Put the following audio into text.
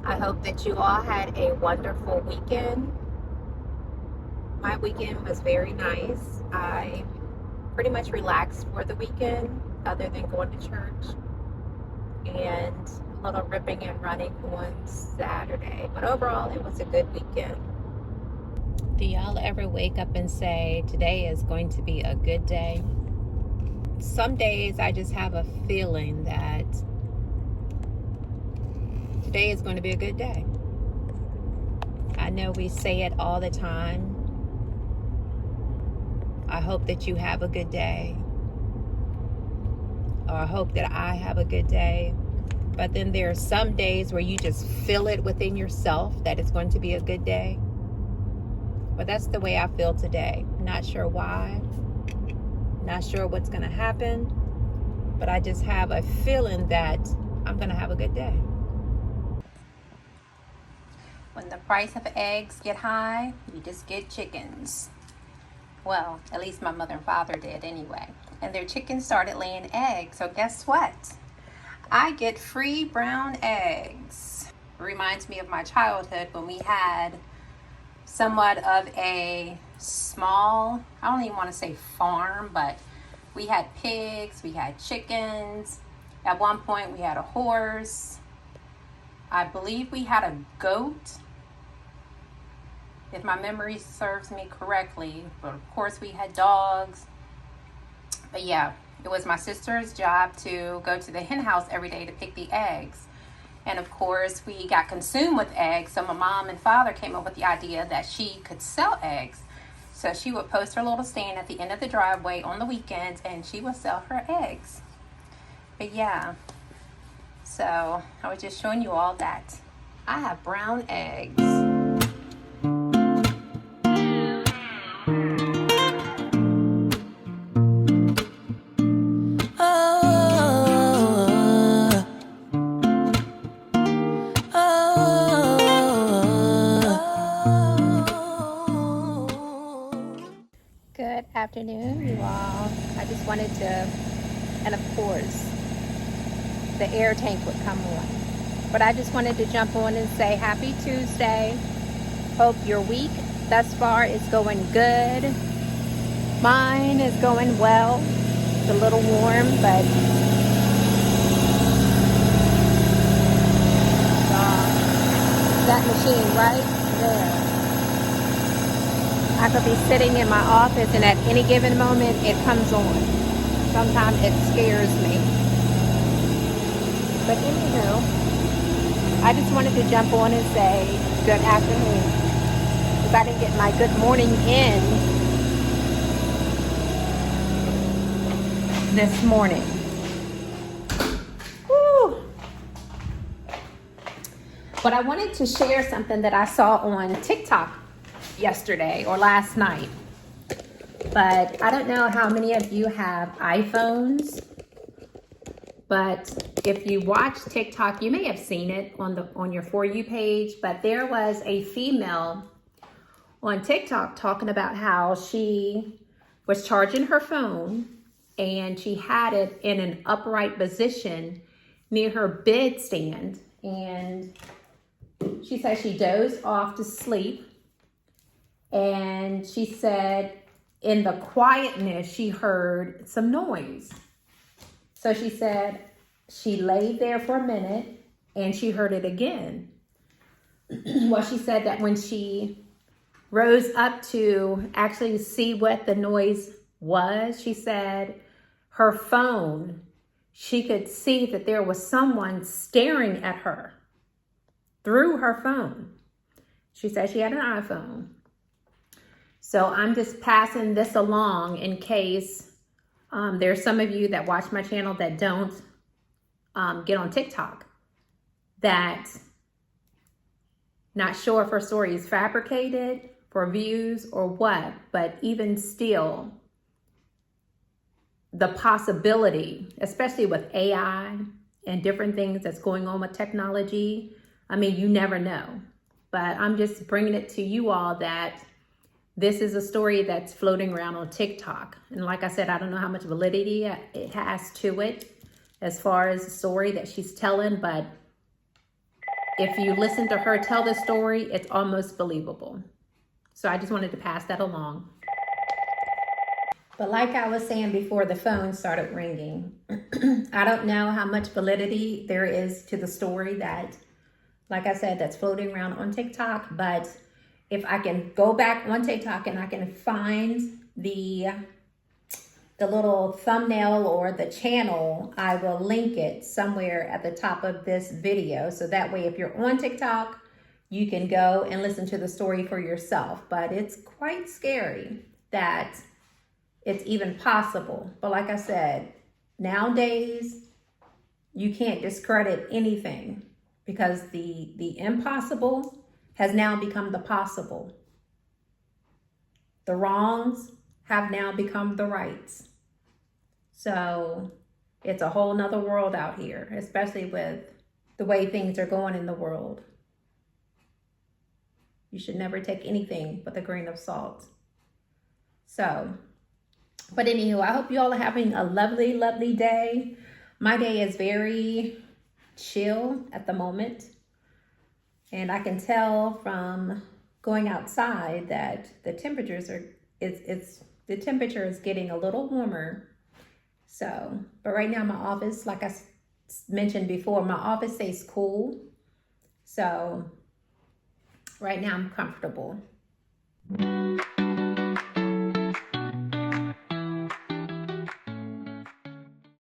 I hope that you all had a wonderful weekend. My weekend was very nice. I pretty much relaxed for the weekend, other than going to church and a little ripping and running on Saturday. But overall, it was a good weekend. Do y'all ever wake up and say, today is going to be a good day? Some days I just have a feeling that today is going to be a good day. I know we say it all the time. I hope that you have a good day. Or I hope that I have a good day. But then there are some days where you just feel it within yourself that it's going to be a good day. But that's the way I feel today. Not sure why. Not sure what's going to happen. But I just have a feeling that I'm going to have a good day. When the price of eggs get high, you just get chickens. Well, at least my mother and father did anyway. And their chickens started laying eggs. So guess what? I get free brown eggs. It reminds me of my childhood when we had somewhat of a small, I don't even want to say farm, but we had pigs, we had chickens. At one point we had a horse. I believe we had a goat, if my memory serves me correctly. But of course we had dogs. But yeah, it was my sister's job to go to the hen house every day to pick the eggs. And of course we got consumed with eggs. So my mom and father came up with the idea that she could sell eggs. So she would post her little stand at the end of the driveway on the weekends and she would sell her eggs. But yeah, so I was just showing you all that I have brown eggs. Good afternoon, you all. I just wanted to, and of course, the air tank would come on. But I just wanted to jump on and say happy Tuesday. Hope your week thus far is going good. Mine is going well. It's a little warm, but that machine right there. I could be sitting in my office and at any given moment it comes on. Sometimes it scares me. But anywho, I just wanted to jump on and say good afternoon. Because I didn't get my good morning in this morning. Whew. But I wanted to share something that I saw on TikTok yesterday or last night. But I don't know how many of you have iPhones. But if you watch TikTok, you may have seen it on your For You page. But there was a female on TikTok talking about how she was charging her phone and she had it in an upright position near her bedstand. And she said she dozed off to sleep. And she said in the quietness, she heard some noise. So she said she laid there for a minute and she heard it again. Well, she said that when she rose up to actually see what the noise was, she said her phone, she could see that there was someone staring at her through her phone. She said she had an iPhone. So I'm just passing this along in case there's some of you that watch my channel that don't get on TikTok, that not sure if her story is fabricated for views or what, but even still, the possibility, especially with AI and different things that's going on with technology, I mean, you never know. But I'm just bringing it to you all that this is a story that's floating around on TikTok. And like I said, I don't know how much validity it has to it as far as the story that she's telling, but if you listen to her tell the story, it's almost believable. So I just wanted to pass that along. But like I was saying before the phone started ringing, I don't know how much validity there is to the story that, like I said, that's floating around on TikTok. But if I can go back on TikTok and I can find the little thumbnail or the channel, I will link it somewhere at the top of this video. So that way, if you're on TikTok, you can go and listen to the story for yourself. But it's quite scary that it's even possible. But like I said, nowadays, you can't discredit anything because the impossible has now become the possible. The wrongs have now become the rights. So it's a whole nother world out here, especially with the way things are going in the world. You should never take anything with a grain of salt. So, but anywho, I hope you all are having a lovely, lovely day. My day is very chill at the moment. And I can tell from going outside that the temperatures are, the temperature is getting a little warmer. So, but right now my office, like I mentioned before, my office stays cool. So right now I'm comfortable.